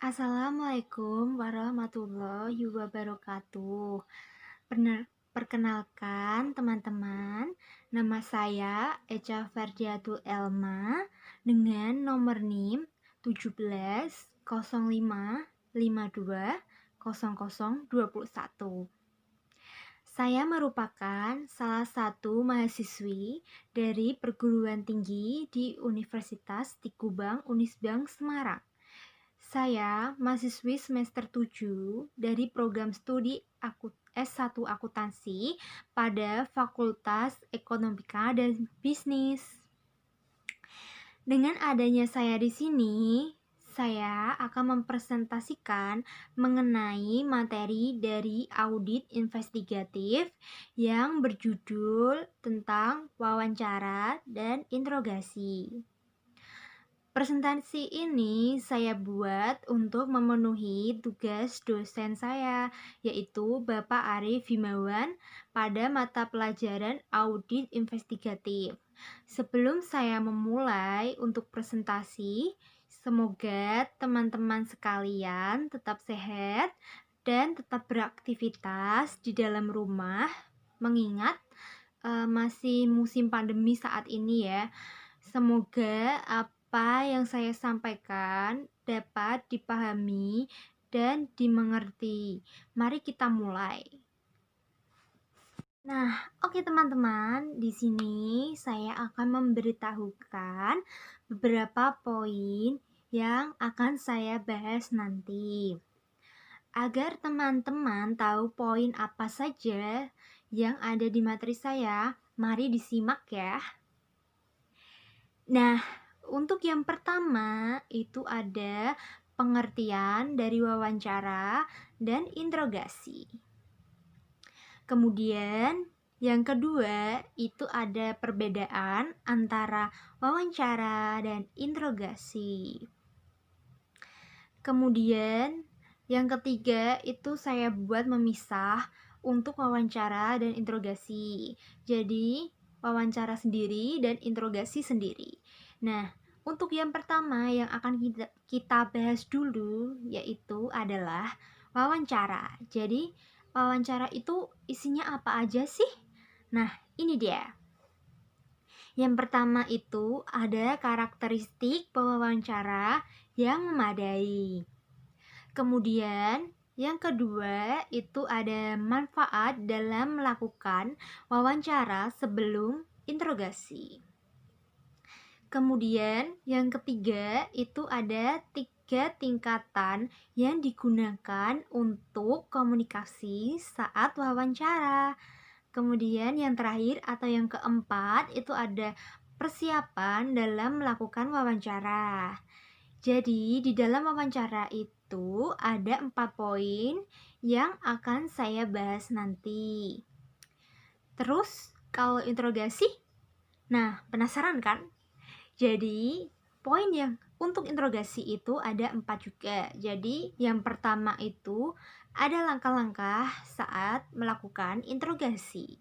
Assalamualaikum warahmatullahi wabarakatuh. Perkenalkan teman-teman, nama saya Echa Ferdiatul Elma dengan nomor NIM 1705520021. Saya merupakan salah satu mahasiswi dari perguruan tinggi di Universitas Tikubang Unisbank Semarang. Saya mahasiswi semester 7 dari program studi S1 Akuntansi pada Fakultas Ekonomika dan Bisnis. Dengan adanya saya di sini, saya akan mempresentasikan mengenai materi dari audit investigatif yang berjudul tentang wawancara dan interogasi. Presentasi ini saya buat untuk memenuhi tugas dosen saya, yaitu Bapak Arif Himawan pada mata pelajaran audit investigatif. Sebelum saya memulai untuk presentasi, semoga teman-teman sekalian tetap sehat dan tetap beraktivitas di dalam rumah, mengingat masih musim pandemi saat ini ya. Semoga apa yang saya sampaikan dapat dipahami dan dimengerti. Mari kita mulai. Nah, oke teman-teman, di sini saya akan memberitahukan beberapa poin yang akan saya bahas nanti. Agar teman-teman tahu poin apa saja yang ada di materi saya, mari disimak ya. Nah, untuk yang pertama itu ada pengertian dari wawancara dan interogasi. Kemudian yang kedua itu ada perbedaan antara wawancara dan interogasi. Kemudian yang ketiga itu saya buat memisah untuk wawancara dan interogasi. Jadi wawancara sendiri dan interogasi sendiri. Nah, untuk yang pertama yang akan kita bahas dulu yaitu adalah wawancara. Jadi wawancara itu isinya apa aja sih? Nah, ini dia. Yang pertama itu ada karakteristik pewawancara yang memadai. Kemudian yang kedua itu ada manfaat dalam melakukan wawancara sebelum interogasi. Kemudian yang ketiga itu ada 3 tingkatan yang digunakan untuk komunikasi saat wawancara. Kemudian yang terakhir atau yang keempat itu ada persiapan dalam melakukan wawancara. Jadi di dalam wawancara itu ada 4 poin yang akan saya bahas nanti. Terus kalau interogasi, nah penasaran kan? Jadi poin yang untuk interogasi itu ada 4 juga. Jadi yang pertama itu ada langkah-langkah saat melakukan interogasi.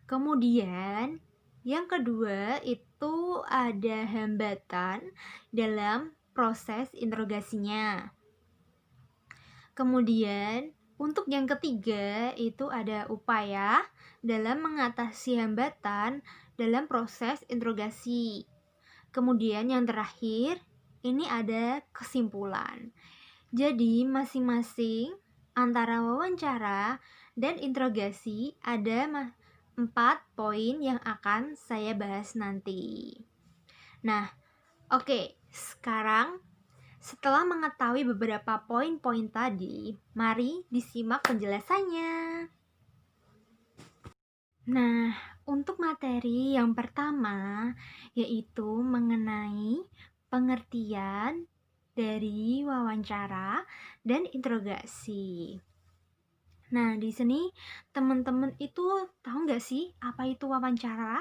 Kemudian yang kedua itu ada hambatan dalam proses interogasinya. Kemudian untuk yang ketiga itu ada upaya dalam mengatasi hambatan dalam proses interogasi. Kemudian yang terakhir ini ada kesimpulan. Jadi masing-masing antara wawancara dan interogasi ada 4 poin yang akan saya bahas nanti. Nah, oke, sekarang setelah mengetahui beberapa poin-poin tadi, mari disimak penjelasannya. Nah, untuk materi yang pertama yaitu mengenai pengertian dari wawancara dan interogasi. Nah, di sini teman-teman itu tahu nggak sih apa itu wawancara?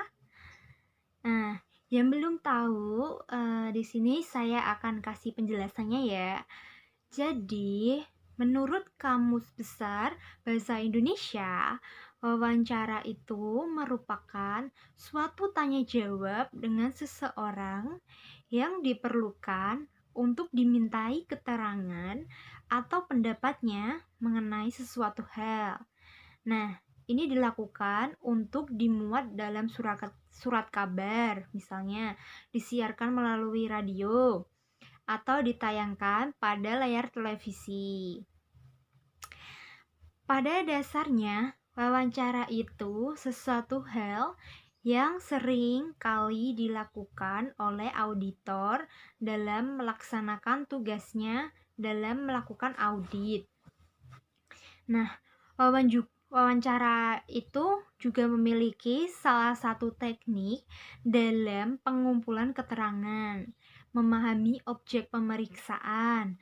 Nah, yang belum tahu, di sini saya akan kasih penjelasannya ya. Jadi, menurut Kamus Besar Bahasa Indonesia, wawancara itu merupakan suatu tanya jawab dengan seseorang yang diperlukan untuk dimintai keterangan atau pendapatnya mengenai sesuatu hal. Nah, ini dilakukan untuk dimuat dalam surat kabar, misalnya disiarkan melalui radio atau ditayangkan pada layar televisi. Pada dasarnya, wawancara itu sesuatu hal yang sering kali dilakukan oleh auditor dalam melaksanakan tugasnya dalam melakukan audit. Nah, wawancara itu juga memiliki salah satu teknik dalam pengumpulan keterangan, memahami objek pemeriksaan,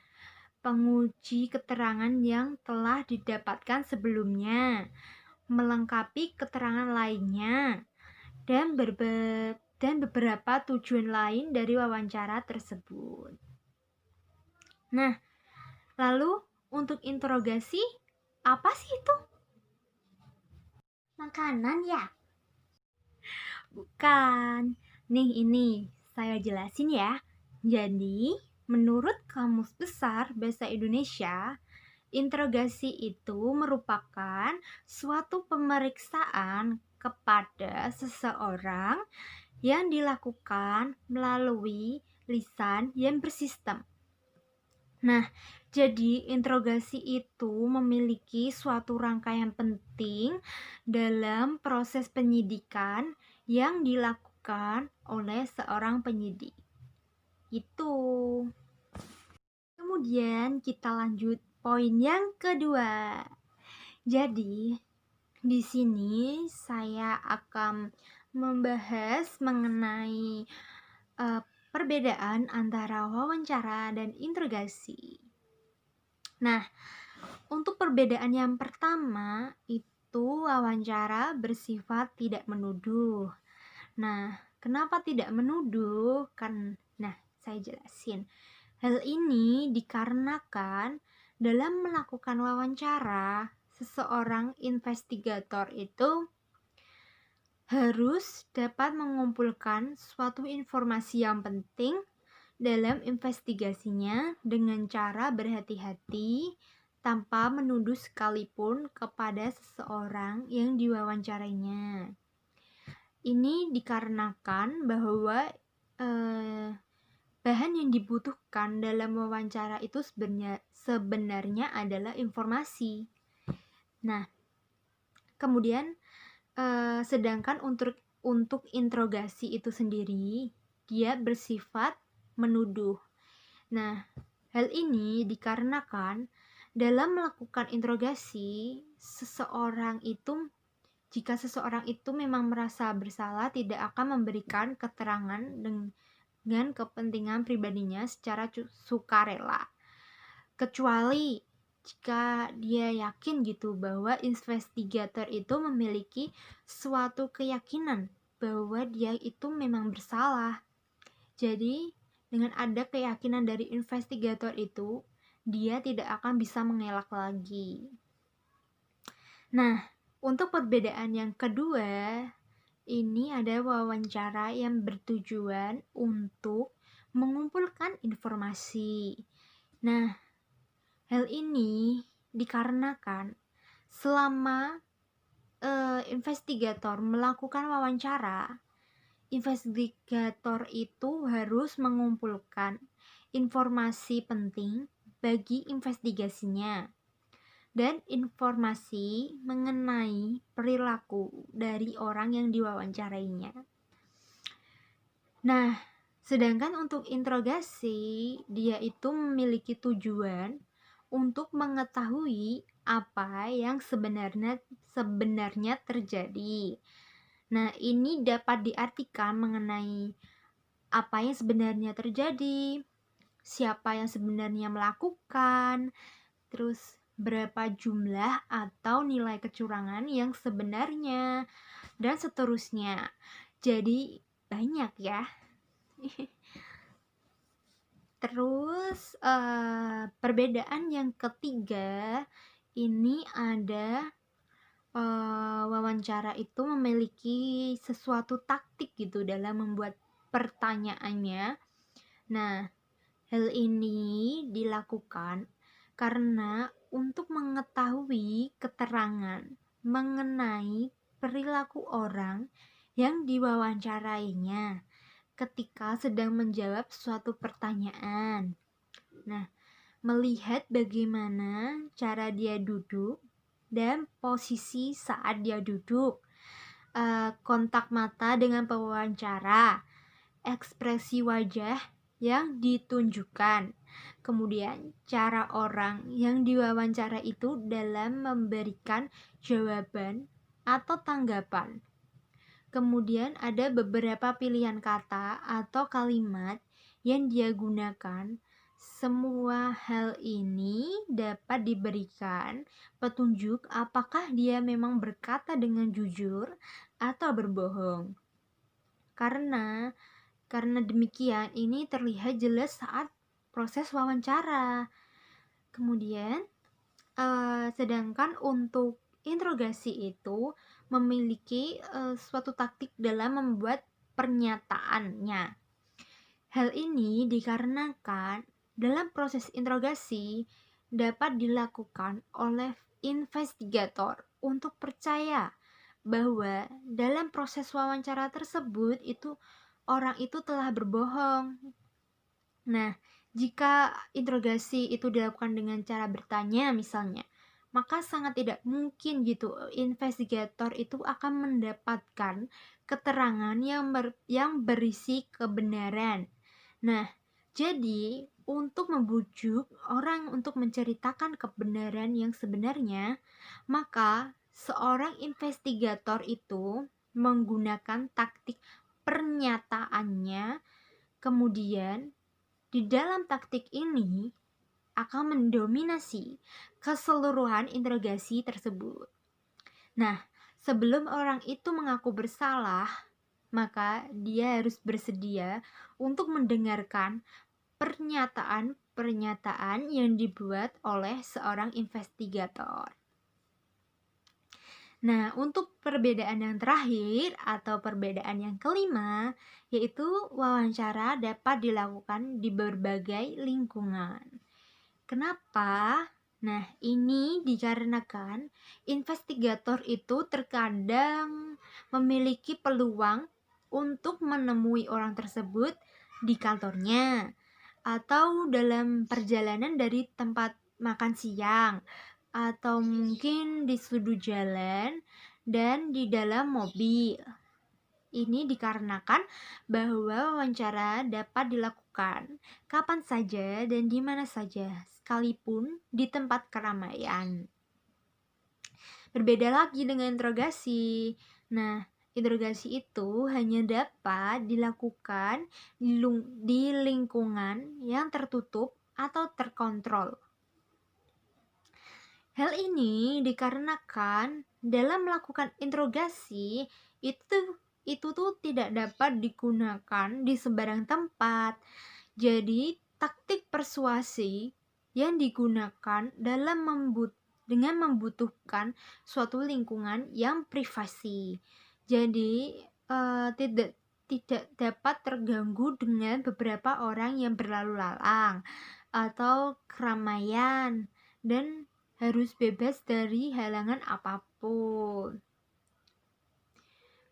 penguji keterangan yang telah didapatkan sebelumnya, melengkapi keterangan lainnya, dan beberapa tujuan lain dari wawancara tersebut. Nah, lalu untuk interogasi, apa sih itu? Makanan ya? Bukan. Nih ini, saya jelasin ya. Jadi, menurut Kamus Besar Bahasa Indonesia, interogasi itu merupakan suatu pemeriksaan kepada seseorang yang dilakukan melalui lisan yang bersistem. Nah, jadi interogasi itu memiliki suatu rangkaian penting dalam proses penyidikan yang dilakukan oleh seorang penyidik. Itu. Kemudian kita lanjut poin yang kedua. Jadi, di sini saya akan membahas mengenai perbedaan antara wawancara dan interogasi. Nah, untuk perbedaan yang pertama itu wawancara bersifat tidak menuduh. Nah, kenapa tidak menuduh? Nah, saya jelasin. Hal ini dikarenakan dalam melakukan wawancara, seseorang investigator itu harus dapat mengumpulkan suatu informasi yang penting dalam investigasinya dengan cara berhati-hati tanpa menuduh sekalipun kepada seseorang yang diwawancarainya. Ini dikarenakan bahwa bahan yang dibutuhkan dalam wawancara itu sebenarnya adalah informasi. Nah, kemudian sedangkan untuk interogasi itu sendiri dia bersifat menuduh. Nah, hal ini dikarenakan dalam melakukan interogasi jika seseorang itu memang merasa bersalah, tidak akan memberikan keterangan dengan kepentingan pribadinya secara sukarela, kecuali jika dia yakin gitu bahwa investigator itu memiliki suatu keyakinan bahwa dia itu memang bersalah. Jadi dengan ada keyakinan dari investigator itu, dia tidak akan bisa mengelak lagi. Nah, untuk perbedaan yang kedua, ini ada wawancara yang bertujuan untuk mengumpulkan informasi. Nah, hal ini dikarenakan selama investigator melakukan wawancara, investigator itu harus mengumpulkan informasi penting bagi investigasinya dan informasi mengenai perilaku dari orang yang diwawancarainya. Nah, sedangkan untuk interogasi, dia itu memiliki tujuan untuk mengetahui apa yang sebenarnya terjadi. Nah, ini dapat diartikan mengenai apa yang sebenarnya terjadi, siapa yang sebenarnya melakukan, terus berapa jumlah atau nilai kecurangan yang sebenarnya, dan seterusnya. Jadi banyak ya. Terus perbedaan yang ketiga ini ada wawancara itu memiliki sesuatu taktik gitu dalam membuat pertanyaannya. Nah, Hal ini dilakukan karena untuk mengetahui keterangan mengenai perilaku orang yang diwawancarainya ketika sedang menjawab suatu pertanyaan. Nah, melihat bagaimana cara dia duduk dan posisi saat dia duduk, kontak mata dengan pewawancara, ekspresi wajah yang ditunjukkan, kemudian cara orang yang diwawancara itu dalam memberikan jawaban atau tanggapan. Kemudian ada beberapa pilihan kata atau kalimat yang dia gunakan. Semua hal ini dapat diberikan petunjuk apakah dia memang berkata dengan jujur atau berbohong. Karena demikian ini terlihat jelas saat proses wawancara. Kemudian sedangkan untuk interogasi itu memiliki suatu taktik dalam membuat pernyataannya. Hal ini dikarenakan dalam proses interogasi dapat dilakukan oleh investigator untuk percaya bahwa dalam proses wawancara tersebut itu orang itu telah berbohong. Nah, jika interogasi itu dilakukan dengan cara bertanya misalnya, maka sangat tidak mungkin gitu investigator itu akan mendapatkan keterangan yang berisi kebenaran. Nah, jadi untuk membujuk orang untuk menceritakan kebenaran yang sebenarnya, maka seorang investigator itu menggunakan taktik pernyataannya. Kemudian di dalam taktik ini akan mendominasi keseluruhan interogasi tersebut. Nah, sebelum orang itu mengaku bersalah, maka dia harus bersedia untuk mendengarkan pernyataan-pernyataan yang dibuat oleh seorang investigator. Nah, untuk perbedaan yang terakhir atau perbedaan yang kelima, yaitu wawancara dapat dilakukan di berbagai lingkungan. Kenapa? Nah, ini dikarenakan investigator itu terkadang memiliki peluang untuk menemui orang tersebut di kantornya atau dalam perjalanan dari tempat makan siang atau mungkin di sudut jalan dan di dalam mobil. Ini dikarenakan bahwa wawancara dapat dilakukan kapan saja dan di mana saja, sekalipun di tempat keramaian. Berbeda lagi dengan interogasi. Nah, interogasi itu hanya dapat dilakukan di lingkungan yang tertutup atau terkontrol. Hal ini dikarenakan dalam melakukan interogasi itu tuh tidak dapat digunakan di sembarang tempat. Jadi, taktik persuasi yang digunakan dengan membutuhkan suatu lingkungan yang privasi. Jadi, tidak dapat terganggu dengan beberapa orang yang berlalu lalang atau keramaian dan harus bebas dari halangan apapun.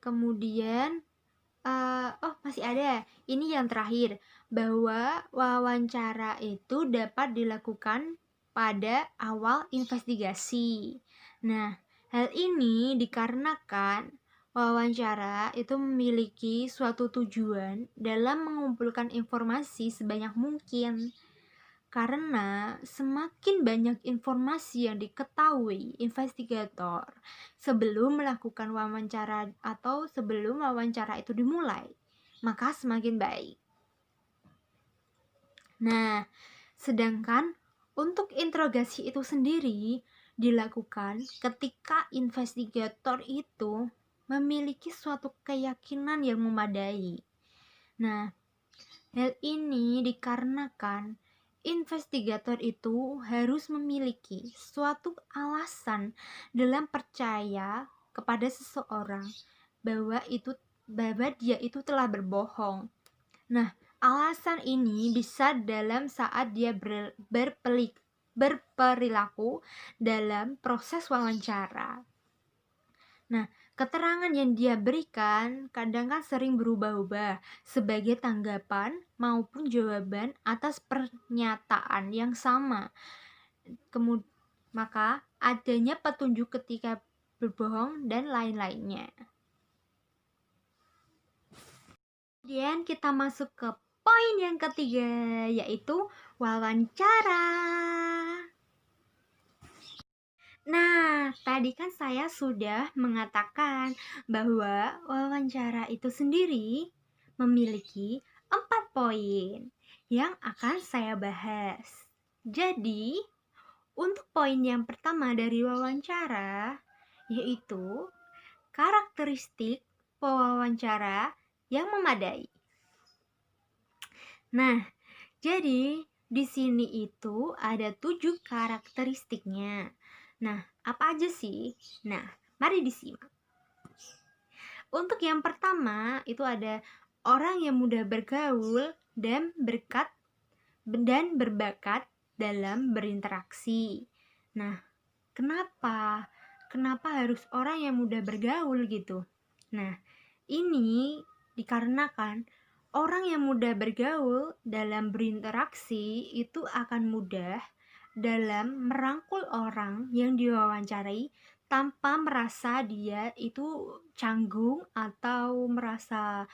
Kemudian masih ada. Ini yang terakhir, bahwa wawancara itu dapat dilakukan pada awal investigasi. Nah, hal ini dikarenakan wawancara itu memiliki suatu tujuan dalam mengumpulkan informasi sebanyak mungkin. Karena semakin banyak informasi yang diketahui investigator sebelum melakukan wawancara atau sebelum wawancara itu dimulai, maka semakin baik. Nah, sedangkan untuk interogasi itu sendiri dilakukan ketika investigator itu memiliki suatu keyakinan yang memadai. Nah, hal ini dikarenakan investigator itu harus memiliki suatu alasan dalam percaya kepada seseorang bahwa dia itu telah berbohong. Nah, Alasan ini bisa dalam saat dia berperilaku dalam proses wawancara. Nah, keterangan yang dia berikan kadang kan sering berubah-ubah sebagai tanggapan maupun jawaban atas pernyataan yang sama. Maka adanya petunjuk ketika berbohong dan lain-lainnya. Kemudian kita masuk ke poin yang ketiga, yaitu wawancara. Nah, tadi kan saya sudah mengatakan bahwa wawancara itu sendiri memiliki 4 poin yang akan saya bahas. Jadi, untuk poin yang pertama dari wawancara, yaitu karakteristik pewawancara yang memadai. Nah, jadi di sini itu ada 7 karakteristiknya. Nah, apa aja sih? Nah, mari disimak. Untuk yang pertama itu ada orang yang mudah bergaul dan berbakat dalam berinteraksi. Nah, kenapa? Kenapa harus orang yang mudah bergaul gitu? Nah, ini dikarenakan orang yang mudah bergaul dalam berinteraksi itu akan mudah dalam merangkul orang yang diwawancarai tanpa merasa dia itu canggung atau merasa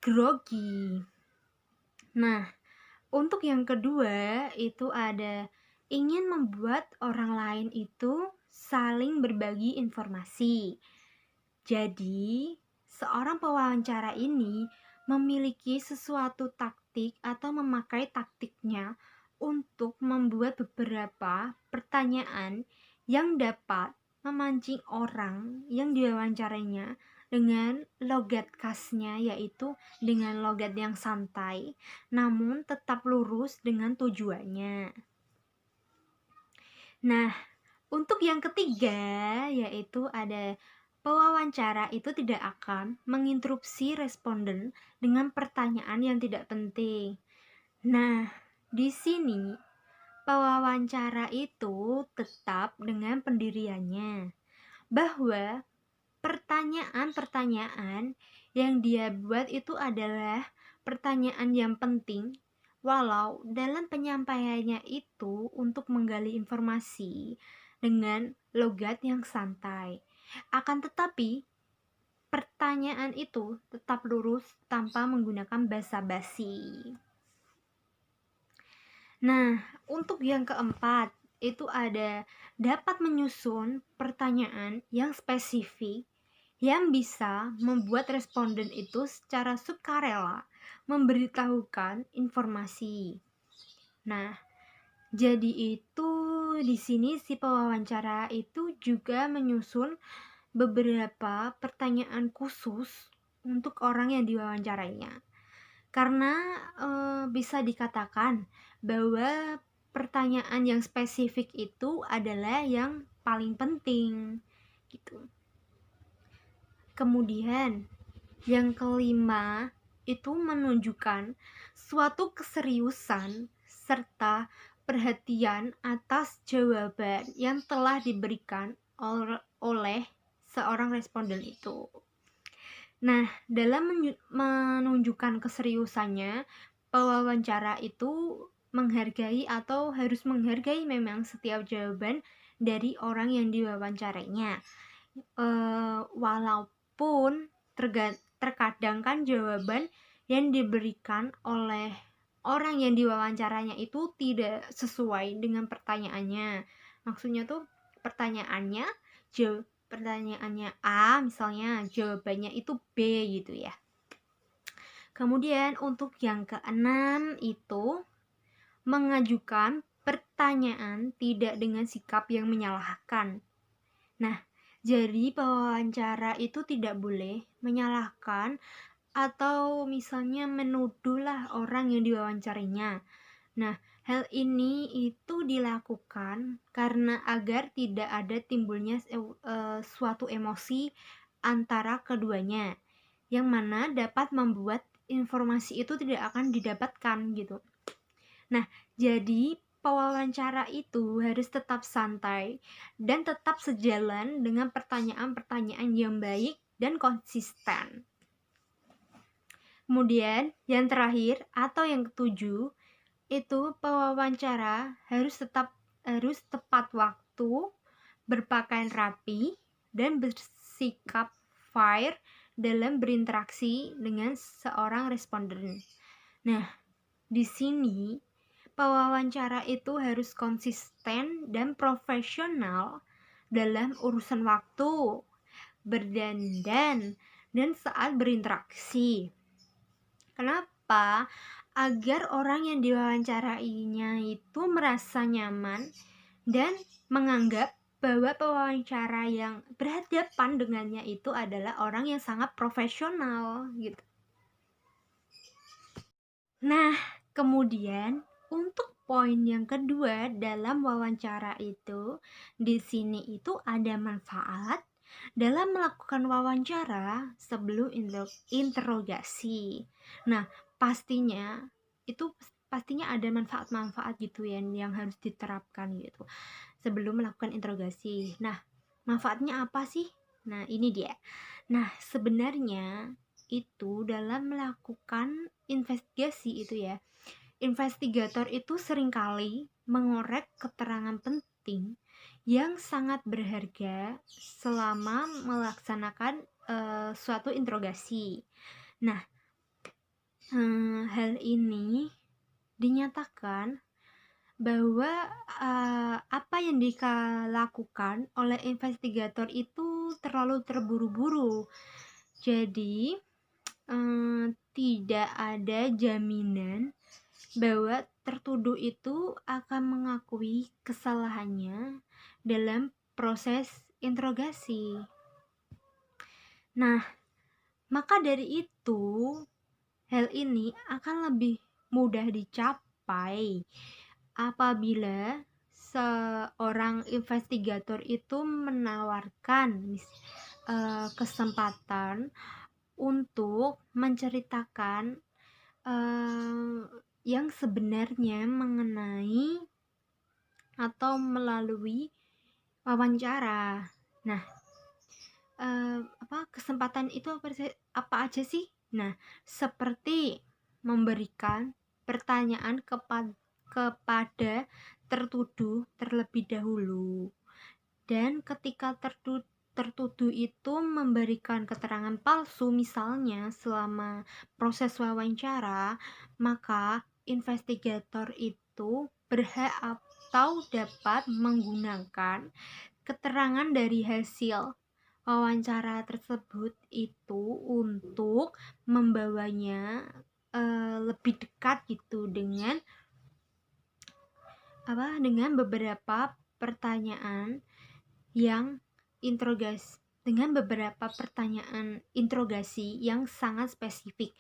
grogi. Nah, untuk yang kedua itu ada ingin membuat orang lain itu saling berbagi informasi. Jadi, seorang pewawancara ini memiliki sesuatu taktik atau memakai taktiknya untuk membuat beberapa pertanyaan yang dapat memancing orang yang diwawancarainya dengan logat khasnya, yaitu dengan logat yang santai namun tetap lurus dengan tujuannya. Nah, untuk yang ketiga yaitu ada pewawancara itu tidak akan menginterupsi responden dengan pertanyaan yang tidak penting. Nah, di sini pewawancara itu tetap dengan pendiriannya, bahwa pertanyaan-pertanyaan yang dia buat itu adalah pertanyaan yang penting, walau dalam penyampaiannya itu untuk menggali informasi dengan logat yang santai. Akan tetapi, pertanyaan itu tetap lurus tanpa menggunakan basa-basi. Nah, untuk yang keempat, itu ada dapat menyusun pertanyaan yang spesifik yang bisa membuat responden itu secara sukarela memberitahukan informasi. Nah, jadi itu di sini si pewawancara itu juga menyusun beberapa pertanyaan khusus untuk orang yang diwawancarainya. Karena bisa dikatakan bahwa pertanyaan yang spesifik itu adalah yang paling penting gitu. Kemudian yang kelima itu menunjukkan suatu keseriusan serta perhatian atas jawaban yang telah diberikan oleh seorang responden itu. Nah, dalam menunjukkan keseriusannya, pewawancara itu menghargai atau harus menghargai memang setiap jawaban dari orang yang diwawancarainya. Walaupun terkadang kan jawaban yang diberikan oleh orang yang diwawancaranya itu tidak sesuai dengan pertanyaannya. Maksudnya tuh pertanyaannya A, misalnya jawabannya itu B gitu ya. Kemudian untuk yang keenam itu mengajukan pertanyaan tidak dengan sikap yang menyalahkan. Nah, jadi pewawancara itu tidak boleh menyalahkan atau misalnya menuduhlah orang yang diwawancarinya. Nah, hal ini itu dilakukan karena agar tidak ada timbulnya suatu emosi antara keduanya, yang mana dapat membuat informasi itu tidak akan didapatkan gitu. Nah, jadi pewawancara itu harus tetap santai dan tetap sejalan dengan pertanyaan-pertanyaan yang baik dan konsisten. Kemudian yang terakhir atau yang ketujuh, itu pewawancara harus tepat waktu, berpakaian rapi, dan bersikap fair dalam berinteraksi dengan seorang responden. Nah, di sini pewawancara itu harus konsisten dan profesional dalam urusan waktu, berdandan, dan saat berinteraksi. Kenapa? Agar orang yang diwawancarainya itu merasa nyaman dan menganggap bahwa pewawancara yang berhadapan dengannya itu adalah orang yang sangat profesional gitu. Nah, kemudian untuk poin yang kedua dalam wawancara itu, di sini itu ada manfaat dalam melakukan wawancara sebelum interogasi. Nah, pastinya ada manfaat-manfaat gitu ya yang harus diterapkan gitu sebelum melakukan interogasi. Nah, manfaatnya apa sih? Nah, ini dia. Nah, sebenarnya itu dalam melakukan investigasi itu ya, investigator itu seringkali mengorek keterangan penting yang sangat berharga selama melaksanakan suatu interogasi. Nah, hal ini dinyatakan bahwa apa yang dilakukan oleh investigator itu terlalu terburu-buru. Jadi tidak ada jaminan bahwa tertuduh itu akan mengakui kesalahannya dalam proses interogasi. Nah, maka dari itu hal ini akan lebih mudah dicapai apabila seorang investigator itu menawarkan kesempatan untuk menceritakan yang sebenarnya mengenai atau melalui wawancara. Nah, kesempatan itu apa aja sih? Nah, seperti memberikan pertanyaan kepada tertuduh terlebih dahulu, dan ketika tertuduh itu memberikan keterangan palsu misalnya selama proses wawancara, maka investigator itu berhak atau dapat menggunakan keterangan dari hasil wawancara tersebut itu untuk membawanya lebih dekat gitu dengan beberapa pertanyaan interogasi yang sangat spesifik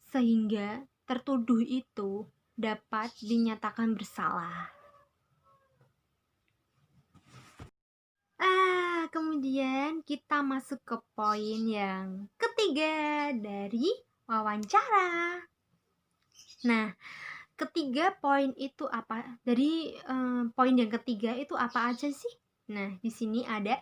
sehingga tertuduh itu dapat dinyatakan bersalah. Kemudian kita masuk ke poin yang ketiga dari wawancara. Nah, ketiga poin itu apa? Dari poin yang ketiga itu apa aja sih? Nah, di sini ada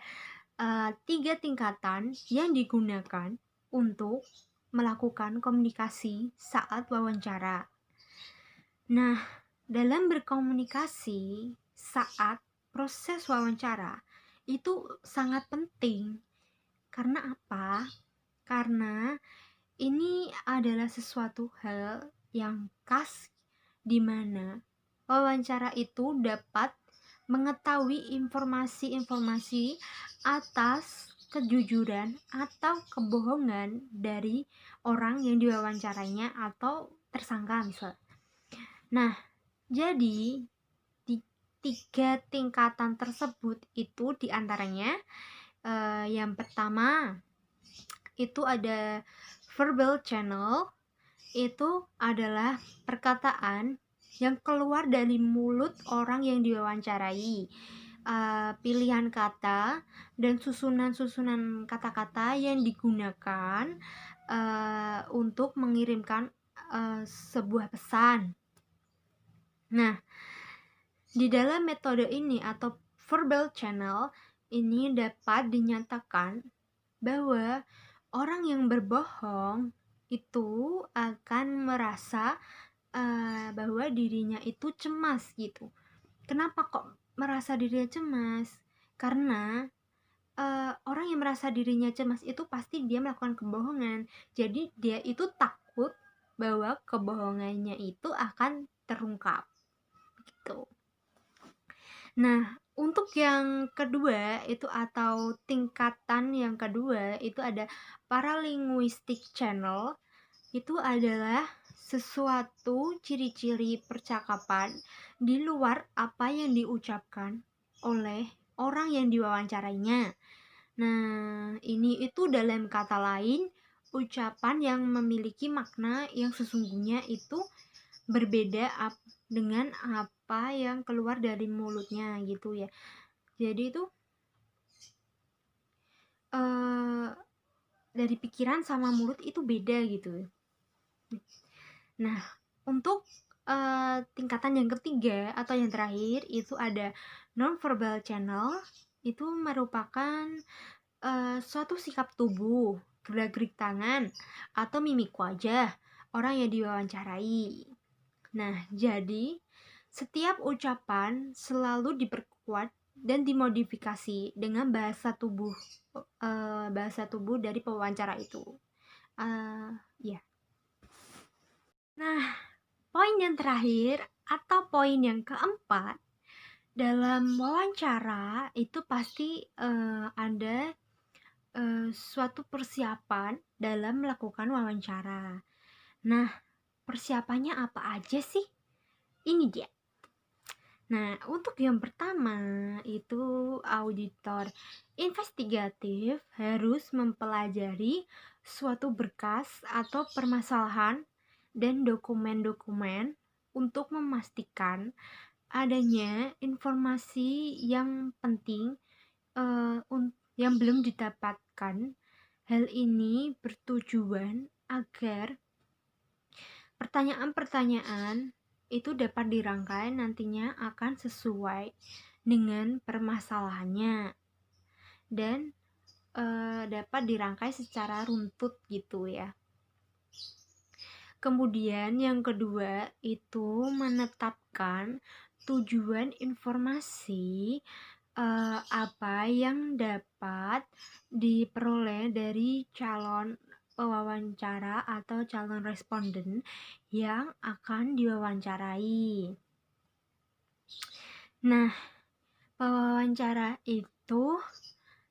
3 tingkatan yang digunakan untuk melakukan komunikasi saat wawancara. Nah, dalam berkomunikasi saat proses wawancara itu sangat penting. Karena apa? Karena ini adalah sesuatu hal yang khas di mana wawancara itu dapat mengetahui informasi-informasi atas kejujuran atau kebohongan dari orang yang diwawancarainya atau tersangka misalnya. Nah, jadi di 3 tingkatan tersebut itu diantaranya yang pertama itu ada verbal channel, itu adalah perkataan yang keluar dari mulut orang yang diwawancarai, pilihan kata dan susunan kata-kata yang digunakan untuk mengirimkan sebuah pesan. Nah, di dalam metode ini atau verbal channel ini dapat dinyatakan bahwa orang yang berbohong itu akan merasa bahwa dirinya itu cemas gitu. Kenapa kok merasa dirinya cemas? Karena orang yang merasa dirinya cemas itu pasti dia melakukan kebohongan. Jadi dia itu takut bahwa kebohongannya itu akan terungkap gitu. Nah, untuk yang kedua itu atau tingkatan yang kedua itu ada paralinguistic channel. Itu adalah sesuatu ciri-ciri percakapan di luar apa yang diucapkan oleh orang yang diwawancarainya. Nah, ini itu dalam kata lain ucapan yang memiliki makna yang sesungguhnya itu berbeda dengan apa yang keluar dari mulutnya gitu ya. Jadi itu dari pikiran sama mulut itu beda gitu. Nah, untuk tingkatan yang ketiga atau yang terakhir itu ada non-verbal channel. Itu merupakan suatu sikap tubuh, gerak-gerik tangan, atau mimik wajah orang yang diwawancarai. Nah, jadi setiap ucapan selalu diperkuat dan dimodifikasi dengan bahasa tubuh dari pewawancara itu. Ya. Nah, poin yang terakhir atau poin yang keempat, dalam wawancara itu pasti ada suatu persiapan dalam melakukan wawancara. Nah, persiapannya apa aja sih? Ini dia. Nah, untuk yang pertama itu auditor investigatif harus mempelajari suatu berkas atau permasalahan dan dokumen-dokumen untuk memastikan adanya informasi yang penting yang belum didapatkan. Hal ini bertujuan agar pertanyaan-pertanyaan itu dapat dirangkai nantinya akan sesuai dengan permasalahannya dan dapat dirangkai secara runtut gitu ya. Kemudian yang kedua itu menetapkan tujuan informasi apa yang dapat diperoleh dari calon pewawancara atau calon responden yang akan diwawancarai. Nah, pewawancara itu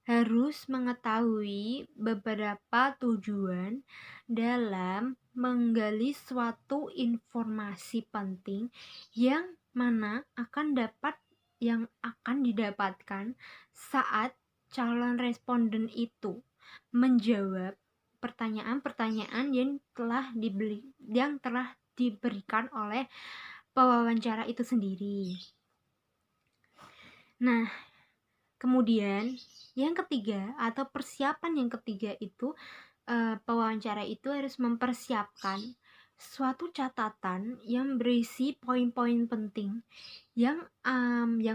harus mengetahui beberapa tujuan dalam menggali suatu informasi penting yang mana yang akan didapatkan saat calon responden itu menjawab pertanyaan-pertanyaan yang telah diberikan oleh pewawancara itu sendiri. Nah, kemudian yang ketiga atau persiapan yang ketiga itu pewawancara itu harus mempersiapkan suatu catatan yang berisi poin-poin penting yang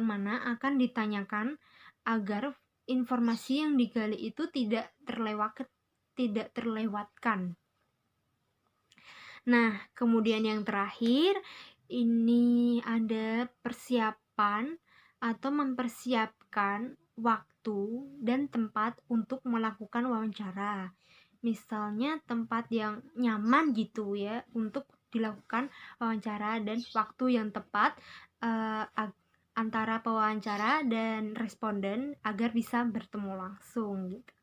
mana akan ditanyakan agar informasi yang digali itu tidak terlewatkan. Nah, kemudian yang terakhir ini ada persiapan atau mempersiapkan waktu dan tempat untuk melakukan wawancara. Misalnya tempat yang nyaman gitu ya untuk dilakukan wawancara dan waktu yang tepat antara pewawancara dan responden agar bisa bertemu langsung gitu.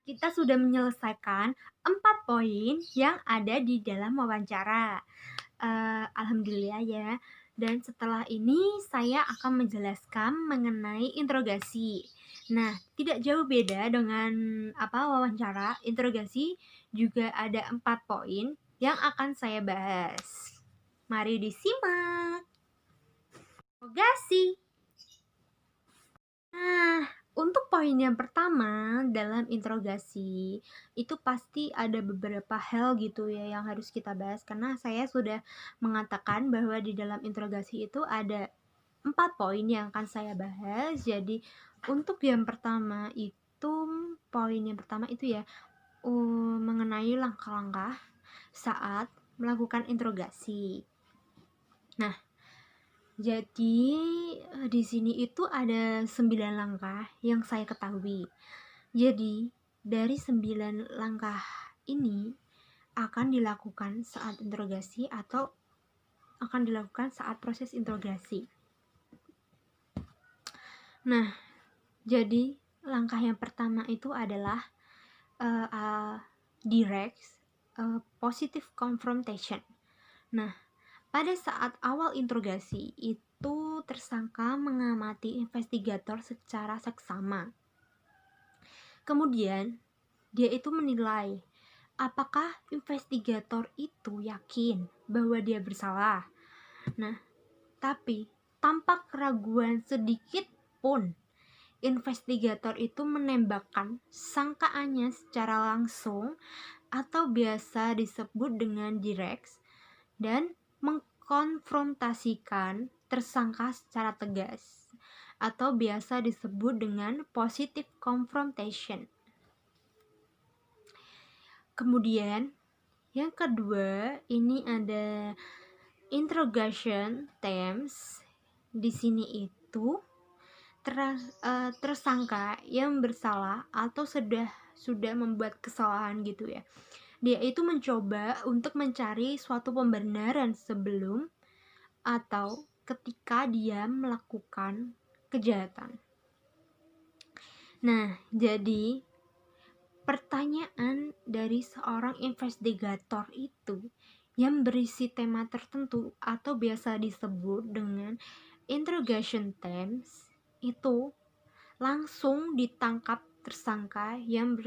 Kita sudah menyelesaikan 4 poin yang ada di dalam wawancara. Alhamdulillah ya. Dan setelah ini saya akan menjelaskan mengenai interogasi. Nah, tidak jauh beda dengan wawancara. Interogasi juga ada 4 poin yang akan saya bahas. Mari disimak. Interogasi. Nah, untuk poin yang pertama dalam interogasi itu pasti ada beberapa hal gitu ya yang harus kita bahas, karena saya sudah mengatakan bahwa di dalam interogasi itu ada 4 poin yang akan saya bahas. Jadi untuk yang pertama itu, poin yang pertama itu ya mengenai langkah-langkah saat melakukan interogasi. Nah, jadi di sini itu ada 9 langkah yang saya ketahui. Jadi dari 9 langkah ini akan dilakukan saat interogasi atau akan dilakukan saat proses interogasi. Nah, jadi langkah yang pertama itu adalah direct positive confrontation. Nah, pada saat awal interogasi itu tersangka mengamati investigator secara seksama. Kemudian dia itu menilai apakah investigator itu yakin bahwa dia bersalah. Nah, tapi tanpa keraguan sedikit pun investigator itu menembakkan sangkaannya secara langsung atau biasa disebut dengan direct dan mengkonfrontasikan tersangka secara tegas atau biasa disebut dengan positive confrontation. Kemudian yang kedua ini ada interrogation themes. Di sini itu tersangka yang bersalah atau sudah membuat kesalahan gitu ya. Dia itu mencoba untuk mencari suatu pembenaran sebelum atau ketika dia melakukan kejahatan. Nah, jadi pertanyaan dari seorang investigator itu yang berisi tema tertentu atau biasa disebut dengan interrogation themes itu langsung ditangkap tersangka yang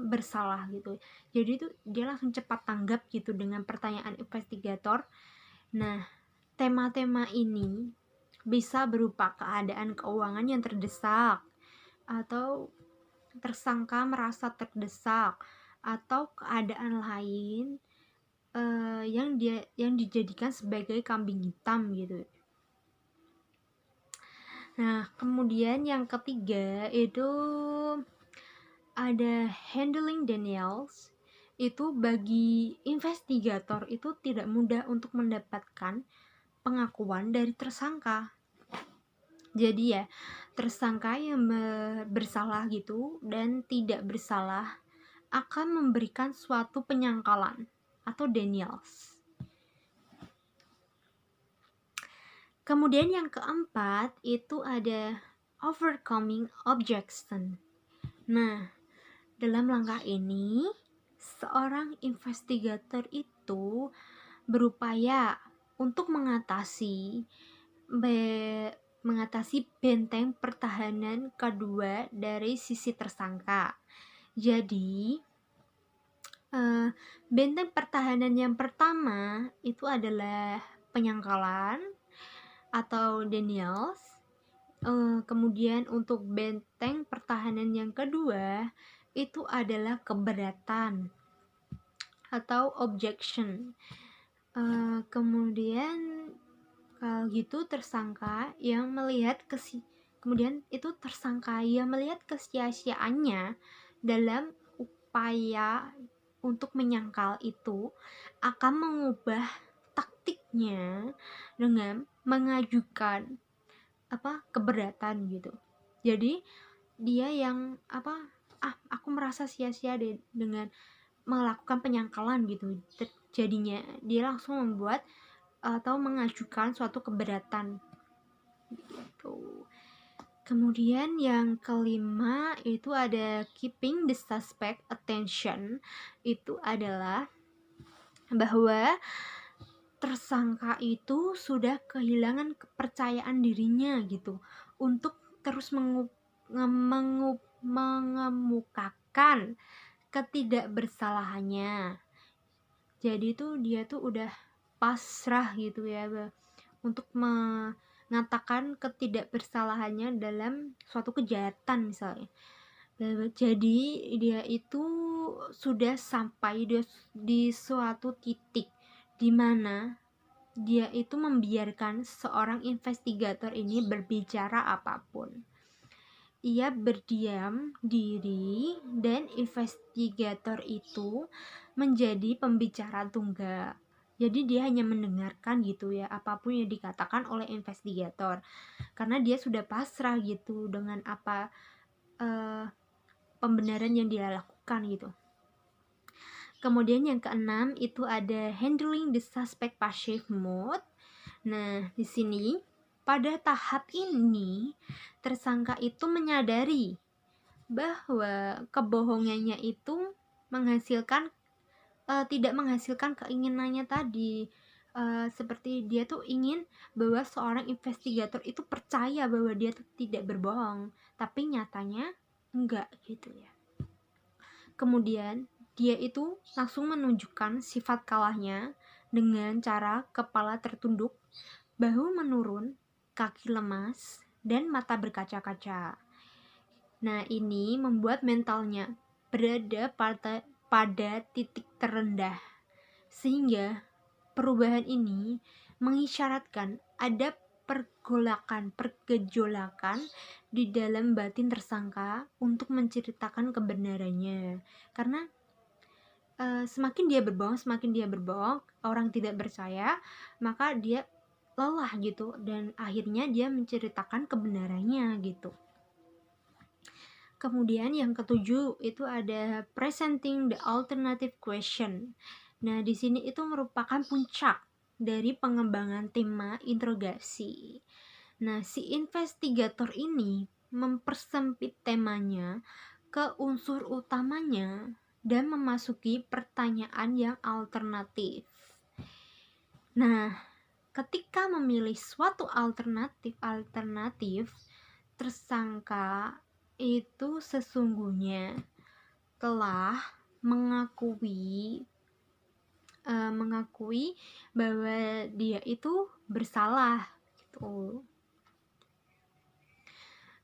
bersalah gitu. Jadi itu dia langsung cepat tanggap gitu dengan pertanyaan investigator. Nah, tema-tema ini bisa berupa keadaan keuangan yang terdesak, atau tersangka merasa terdesak, atau keadaan lain yang dijadikan sebagai kambing hitam gitu. Nah, kemudian yang ketiga itu ada handling denials. Itu bagi investigator itu tidak mudah untuk mendapatkan pengakuan dari tersangka. Jadi ya, tersangka yang bersalah gitu dan tidak bersalah akan memberikan suatu penyangkalan atau denials. Kemudian yang keempat itu ada overcoming objection. Nah, dalam langkah ini seorang investigator itu berupaya untuk mengatasi benteng pertahanan kedua dari sisi tersangka. Jadi benteng pertahanan yang pertama itu adalah penyangkalan atau denials. Kemudian untuk benteng pertahanan yang kedua itu adalah keberatan atau objection. Kemudian kalau gitu tersangka yang melihat kemudian itu tersangka yang melihat kesia-siaannya dalam upaya untuk menyangkal itu akan mengubah taktiknya dengan mengajukan keberatan gitu. Jadi dia yang aku merasa sia-sia dengan melakukan penyangkalan gitu. Jadinya dia langsung membuat atau mengajukan suatu keberatan gitu. Kemudian yang kelima itu ada keeping the suspect attention. Itu adalah bahwa tersangka itu sudah kehilangan kepercayaan dirinya gitu untuk terus mengemukakan ketidakbersalahannya. Jadi tuh dia tuh udah pasrah gitu ya untuk mengatakan ketidakbersalahannya dalam suatu kejahatan misalnya. Jadi dia itu sudah sampai di suatu titik di mana dia itu membiarkan seorang investigator ini berbicara apapun. Ia berdiam diri dan investigator itu menjadi pembicara tunggal. Jadi dia hanya mendengarkan gitu ya, apapun yang dikatakan oleh investigator. Karena dia sudah pasrah gitu dengan apa pembenaran yang dia lakukan gitu. Kemudian yang keenam itu ada handling the suspect passive mode. Nah, di sini pada tahap ini tersangka itu menyadari bahwa kebohongannya itu tidak menghasilkan keinginannya tadi. Seperti dia tuh ingin bahwa seorang investigator itu percaya bahwa dia tuh tidak berbohong, tapi nyatanya enggak gitu ya. Kemudian dia itu langsung menunjukkan sifat kalahnya dengan cara kepala tertunduk, bahu menurun, kaki lemas, dan mata berkaca-kaca. Nah, ini membuat mentalnya berada pada titik terendah, sehingga perubahan ini mengisyaratkan ada pergejolakan di dalam batin tersangka untuk menceritakan kebenarannya. Karena semakin dia berbohong, orang tidak percaya, maka dia lelah gitu, dan akhirnya dia menceritakan kebenarannya gitu. Kemudian yang ketujuh itu ada presenting the alternative question. Nah, di sini itu merupakan puncak dari pengembangan tema interogasi. Nah, si investigator ini mempersempit temanya ke unsur utamanya dan memasuki pertanyaan yang alternatif. Nah, ketika memilih suatu alternatif, tersangka itu sesungguhnya telah mengakui bahwa dia itu bersalah gitu.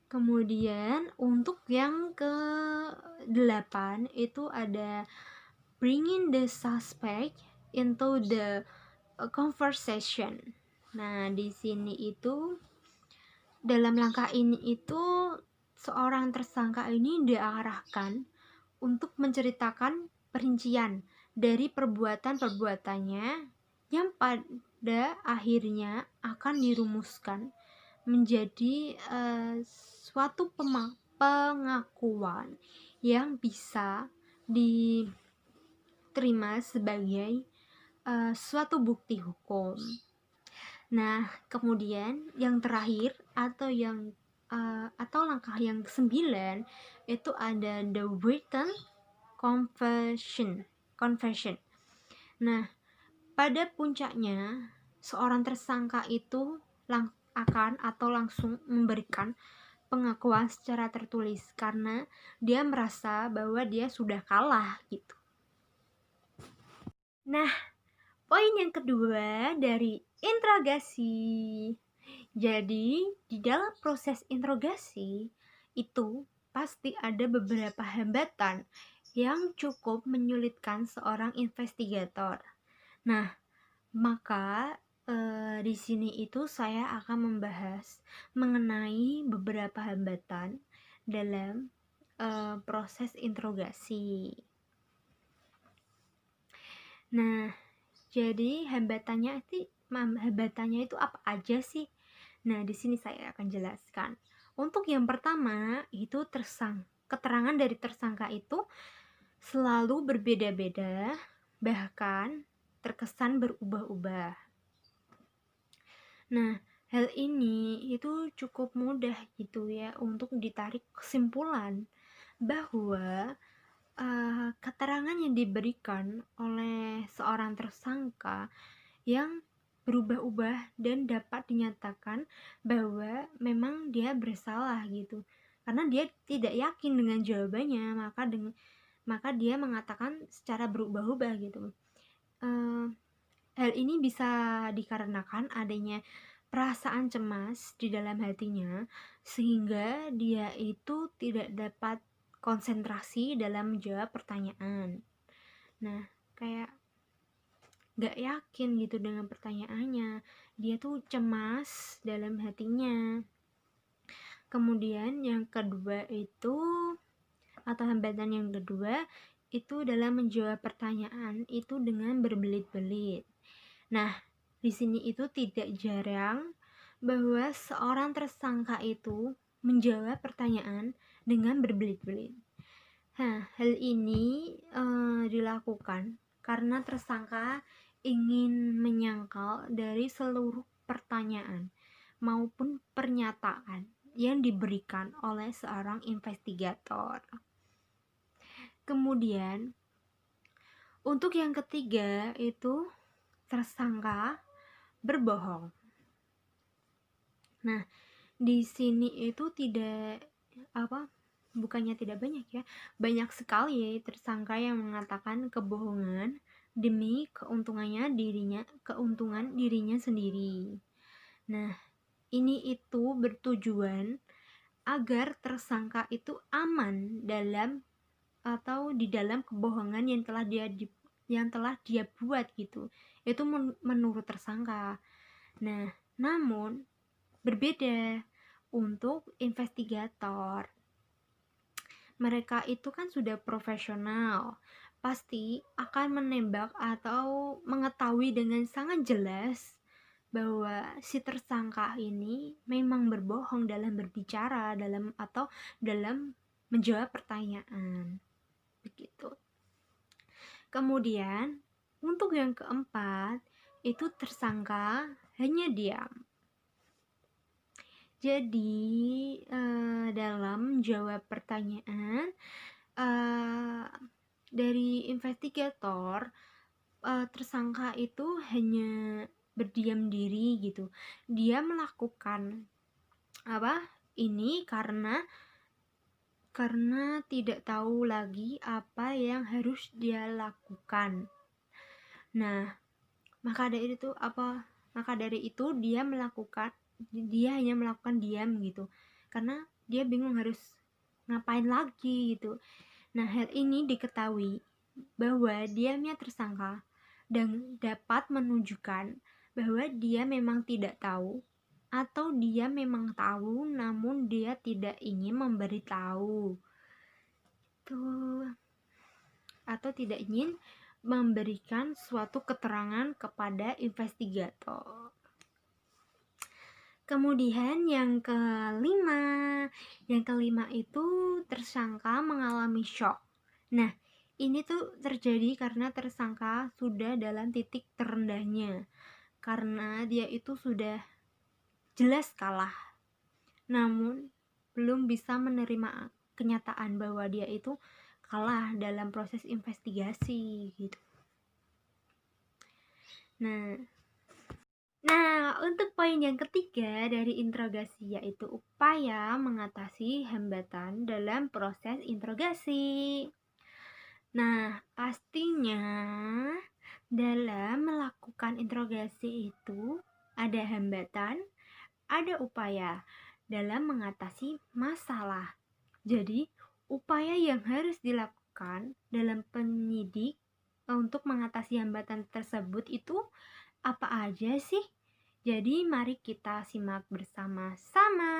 Kemudian untuk yang ke-8 itu ada bringing the suspect into the conversation. Nah, di sini itu dalam langkah ini itu seorang tersangka ini diarahkan untuk menceritakan perincian dari perbuatan-perbuatannya yang pada akhirnya akan dirumuskan menjadi suatu pengakuan yang bisa diterima sebagai suatu bukti hukum. Nah, kemudian yang terakhir atau langkah yang ke-9 itu ada the written confession. Nah, pada puncaknya seorang tersangka itu langsung memberikan pengakuan secara tertulis karena dia merasa bahwa dia sudah kalah gitu. Nah, poin yang kedua dari interogasi. Jadi, di dalam proses interogasi itu pasti ada beberapa hambatan yang cukup menyulitkan seorang investigator. Nah, maka di sini itu saya akan membahas mengenai beberapa hambatan dalam proses interogasi. Nah, jadi hambatannya itu apa aja sih? Nah, di sini saya akan jelaskan. Untuk yang pertama itu keterangan dari tersangka itu selalu berbeda-beda, bahkan terkesan berubah-ubah. Nah, hal ini itu cukup mudah gitu ya untuk ditarik kesimpulan bahwa keterangan yang diberikan oleh seorang tersangka yang berubah-ubah dan dapat dinyatakan bahwa memang dia bersalah gitu, karena dia tidak yakin dengan jawabannya, maka dia mengatakan secara berubah-ubah gitu. Hal ini bisa dikarenakan adanya perasaan cemas di dalam hatinya sehingga dia itu tidak dapat konsentrasi dalam menjawab pertanyaan. Nah, kayak gak yakin gitu dengan pertanyaannya. Dia tuh cemas dalam hatinya. Kemudian yang kedua itu, atau hambatan yang kedua itu dalam menjawab pertanyaan itu dengan berbelit-belit. Nah, di sini itu tidak jarang bahwa seorang tersangka itu menjawab pertanyaan dengan berbelit-belit. Nah, hal ini dilakukan karena tersangka ingin menyangkal dari seluruh pertanyaan maupun pernyataan yang diberikan oleh seorang investigator. Kemudian, untuk yang ketiga itu tersangka berbohong. Nah, di sini itu bukannya tidak banyak ya, banyak sekali tersangka yang mengatakan kebohongan demi keuntungan dirinya sendiri. Nah, ini itu bertujuan agar tersangka itu aman di dalam kebohongan yang telah dia buat gitu. Itu menurut tersangka. Nah, namun berbeda untuk investigator. Mereka itu kan sudah profesional, pasti akan menembak atau mengetahui dengan sangat jelas bahwa si tersangka ini memang berbohong dalam berbicara, dalam menjawab pertanyaan. Begitu. Kemudian, untuk yang keempat, itu tersangka hanya diam. Jadi, dalam jawab pertanyaan dari investigator, tersangka itu hanya berdiam diri gitu. Dia melakukan ini karena tidak tahu lagi apa yang harus dia lakukan. Nah, maka dari itu dia hanya melakukan diam gitu, karena dia bingung harus ngapain lagi gitu. Nah, hal ini diketahui bahwa diamnya tersangka dan dapat menunjukkan bahwa dia memang tidak tahu atau dia memang tahu namun dia tidak ingin memberitahu atau tidak ingin memberikan suatu keterangan kepada investigator. Kemudian yang kelima itu tersangka mengalami shock. Nah, ini tuh terjadi karena tersangka sudah dalam titik terendahnya, karena dia itu sudah jelas kalah, namun belum bisa menerima kenyataan bahwa dia itu kalah dalam proses investigasi gitu. Nah, untuk poin yang ketiga dari interogasi yaitu upaya mengatasi hambatan dalam proses interogasi. Nah, pastinya dalam melakukan interogasi itu ada hambatan, ada upaya dalam mengatasi masalah. Jadi, upaya yang harus dilakukan dalam penyidik untuk mengatasi hambatan tersebut itu apa aja sih? Jadi mari kita simak bersama-sama.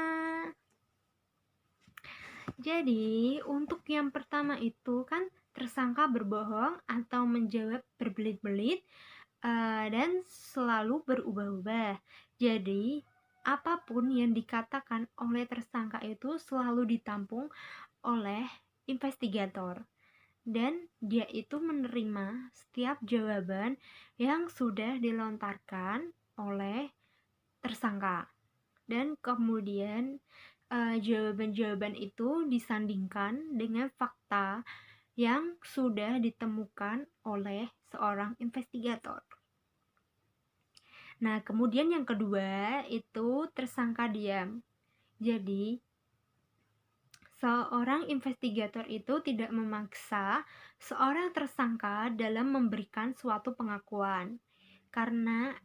Jadi untuk yang pertama itu kan tersangka berbohong atau menjawab berbelit-belit dan selalu berubah-ubah. Jadi apapun yang dikatakan oleh tersangka itu selalu ditampung oleh investigator. Dan dia itu menerima setiap jawaban yang sudah dilontarkan oleh tersangka. Dan kemudian jawaban-jawaban itu disandingkan dengan fakta yang sudah ditemukan oleh seorang investigator. Nah, kemudian yang kedua itu tersangka diam. Jadi seorang investigator itu tidak memaksa seorang tersangka dalam memberikan suatu pengakuan, karena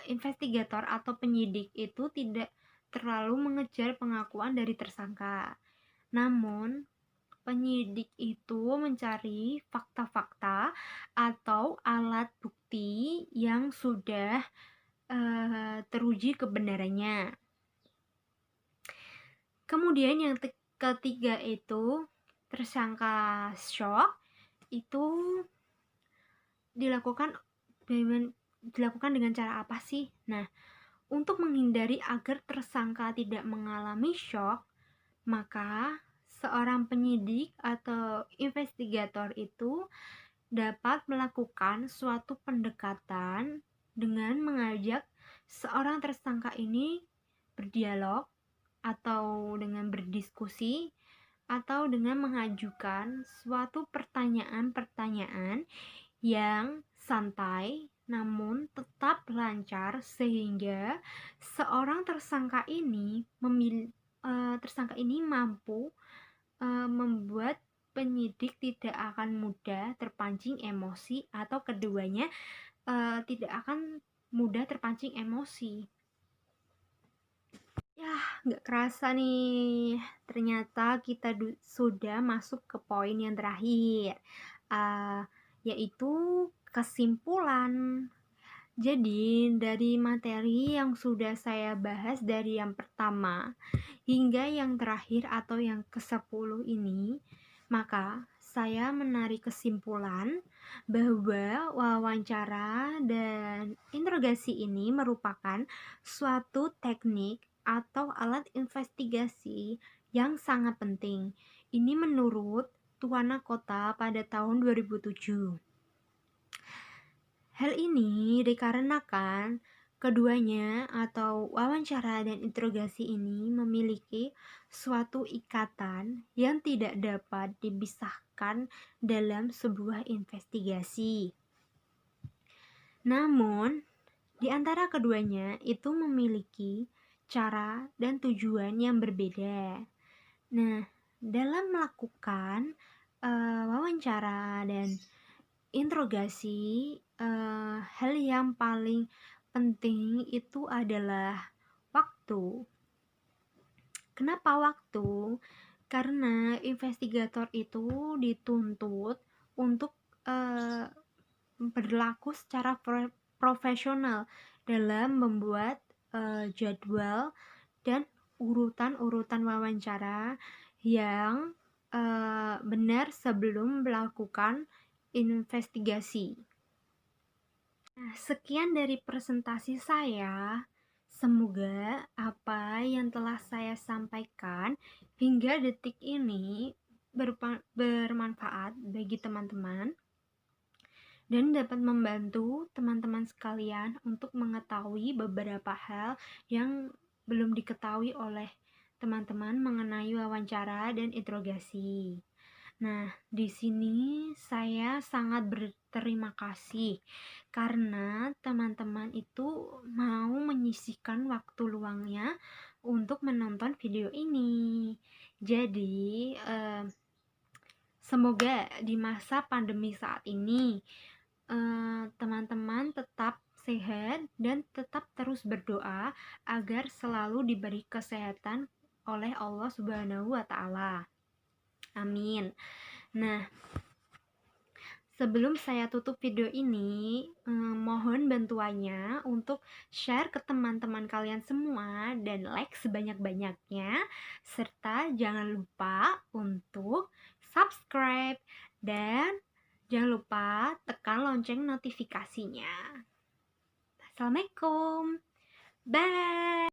investigator atau penyidik itu tidak terlalu mengejar pengakuan dari tersangka. Namun, penyidik itu mencari fakta-fakta atau alat bukti yang sudah teruji kebenarannya. Kemudian yang ketiga itu tersangka shock itu dilakukan dengan cara apa sih? Nah, untuk menghindari agar tersangka tidak mengalami shock, maka seorang penyidik atau investigator itu dapat melakukan suatu pendekatan dengan mengajak seorang tersangka ini berdialog atau dengan berdiskusi atau dengan mengajukan suatu pertanyaan-pertanyaan yang santai namun tetap lancar sehingga seorang tersangka ini mampu membuat penyidik tidak akan mudah terpancing emosi atau keduanya tidak akan mudah terpancing emosi. Ya, nggak kerasa nih, ternyata kita sudah masuk ke poin yang terakhir, yaitu kesimpulan. Jadi, dari materi yang sudah saya bahas dari yang pertama hingga yang terakhir atau yang ke-10 ini, maka saya menarik kesimpulan bahwa wawancara dan interogasi ini merupakan suatu teknik atau alat investigasi yang sangat penting. Ini menurut Tuana Kota pada tahun 2007. Hal ini dikarenakan keduanya atau wawancara dan interogasi ini memiliki suatu ikatan yang tidak dapat dipisahkan dalam sebuah investigasi. Namun, di antara keduanya itu memiliki cara dan tujuan yang berbeda. Nah, dalam melakukan wawancara dan interogasi, hal yang paling penting itu adalah waktu. Kenapa waktu? Karena investigator itu dituntut untuk berlaku secara profesional dalam membuat jadwal dan urutan-urutan wawancara yang benar sebelum melakukan investigasi. Nah, sekian dari presentasi saya. Semoga apa yang telah saya sampaikan hingga detik ini bermanfaat bagi teman-teman dan dapat membantu teman-teman sekalian untuk mengetahui beberapa hal yang belum diketahui oleh teman-teman mengenai wawancara dan interogasi. Nah, di sini saya sangat berterima kasih karena teman-teman itu mau menyisihkan waktu luangnya untuk menonton video ini. Jadi, semoga di masa pandemi saat ini teman-teman tetap sehat dan tetap terus berdoa agar selalu diberi kesehatan oleh Allah Subhanahu wa Ta'ala. Amin. Nah, sebelum saya tutup video ini, mohon bantuannya untuk share ke teman-teman kalian semua dan like sebanyak-banyaknya, serta jangan lupa untuk subscribe dan jangan lupa tekan lonceng notifikasinya. Assalamualaikum. Bye.